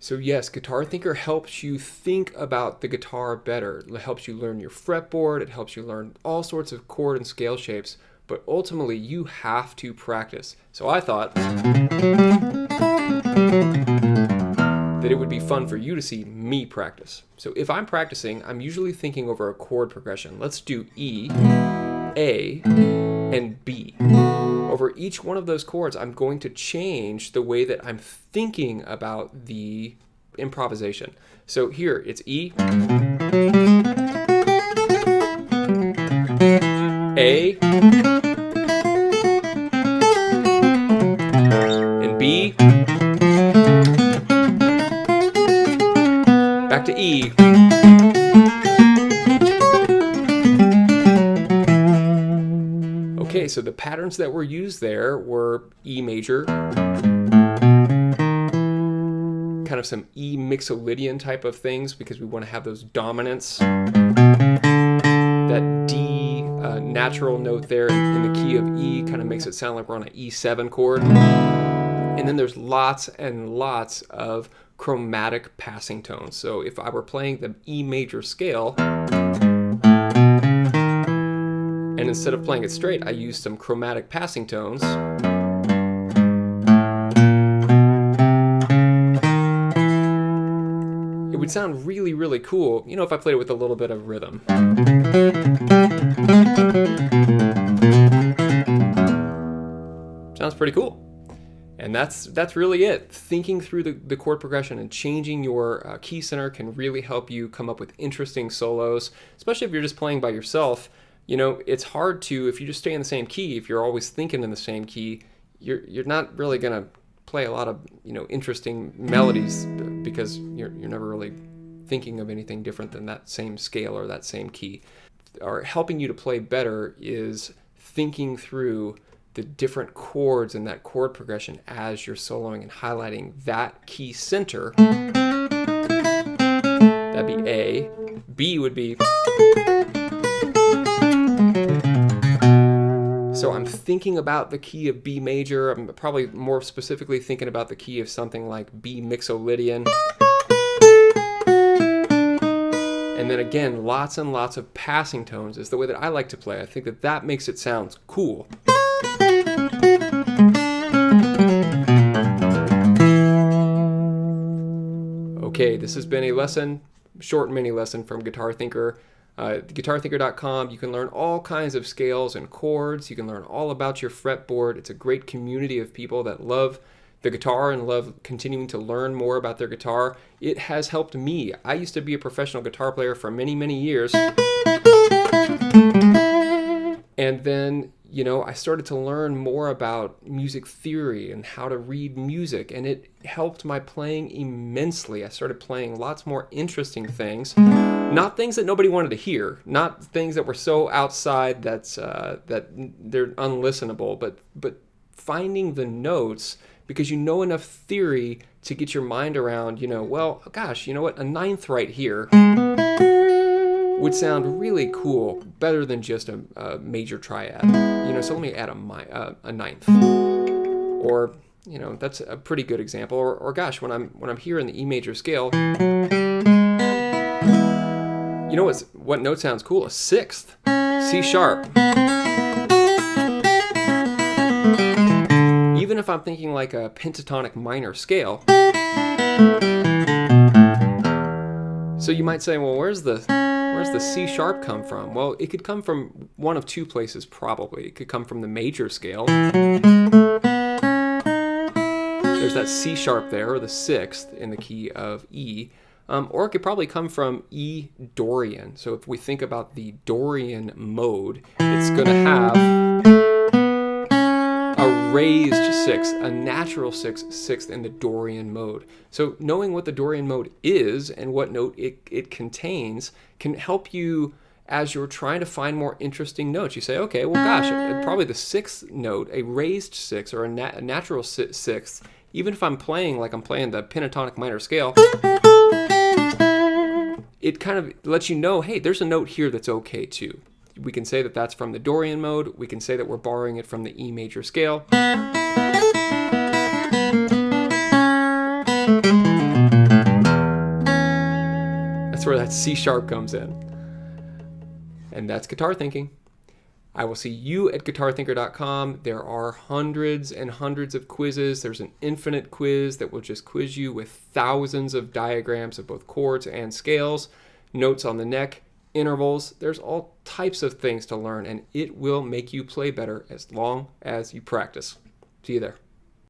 So yes, Guitar Thinker helps you think about the guitar better. It helps you learn your fretboard. It helps you learn all sorts of chord and scale shapes. But ultimately, you have to practice. So I thought that it would be fun for you to see me practice. So if I'm practicing, I'm usually thinking over a chord progression. Let's do E, A, and B. Over each one of those chords, I'm going to change the way that I'm thinking about the improvisation. So here, it's E, A, and B, back to E, okay, so the patterns that were used there were E major, kind of some E mixolydian type of things because we want to have those dominants. That D natural note there in the key of E kind of makes it sound like we're on an E7 chord. And then there's lots and lots of chromatic passing tones. So if I were playing the E major scale, and instead of playing it straight, I used some chromatic passing tones. It would sound really, really cool, you know, if I played it with a little bit of rhythm. Sounds pretty cool. And that's really it. Thinking through the chord progression and changing your key center can really help you come up with interesting solos, especially if you're just playing by yourself. You know, it's hard to, if you just stay in the same key, if you're always thinking in the same key, you're not really going to play a lot of, you know, interesting melodies because you're never really thinking of anything different than that same scale or that same key. Or helping you to play better is thinking through the different chords and that chord progression as you're soloing and highlighting that key center. That'd be A. B would be. So I'm thinking about the key of B major. I'm probably more specifically thinking about the key of something like B mixolydian. And then again, lots and lots of passing tones is the way that I like to play. I think that makes it sound cool. Okay, this has been a lesson, short mini lesson from Guitar Thinker. GuitarThinker.com, you can learn all kinds of scales and chords. You can learn all about your fretboard. It's a great community of people that love the guitar and love continuing to learn more about their guitar. It has helped me. I used to be a professional guitar player for many, many years. And then, you know, I started to learn more about music theory and how to read music, and it helped my playing immensely. I started playing lots more interesting things, not things that nobody wanted to hear, not things that were so outside that they're unlistenable, but finding the notes because you know enough theory to get your mind around, you know, well, gosh, you know what, a ninth right here would sound really cool, better than just a major triad. You know, so let me add a ninth. Or, you know, that's a pretty good example. Or gosh, when I'm here in the E major scale, you know what note sounds cool? A sixth, C sharp. Even if I'm thinking like a pentatonic minor scale. So you might say, well, where's the C sharp come from? Well, it could come from one of two places probably. It could come from the major scale. There's that C sharp there, or the sixth in the key of E. Or it could probably come from E Dorian. So if we think about the Dorian mode, it's going to have a raised sixth, a natural sixth in the Dorian mode. So knowing what the Dorian mode is and what note it contains can help you as you're trying to find more interesting notes. You say, okay, well, gosh, probably the sixth note, a raised sixth or a natural sixth, even if I'm playing like I'm playing the pentatonic minor scale, it kind of lets you know, hey, there's a note here that's okay too. We can say that that's from the Dorian mode. We can say that we're borrowing it from the E major scale. That's where that C sharp comes in. And that's guitar thinking. I will see you at guitarthinker.com. There are hundreds and hundreds of quizzes. There's an infinite quiz that will just quiz you with thousands of diagrams of both chords and scales, notes on the neck, intervals. There's all types of things to learn, and it will make you play better as long as you practice. See you there.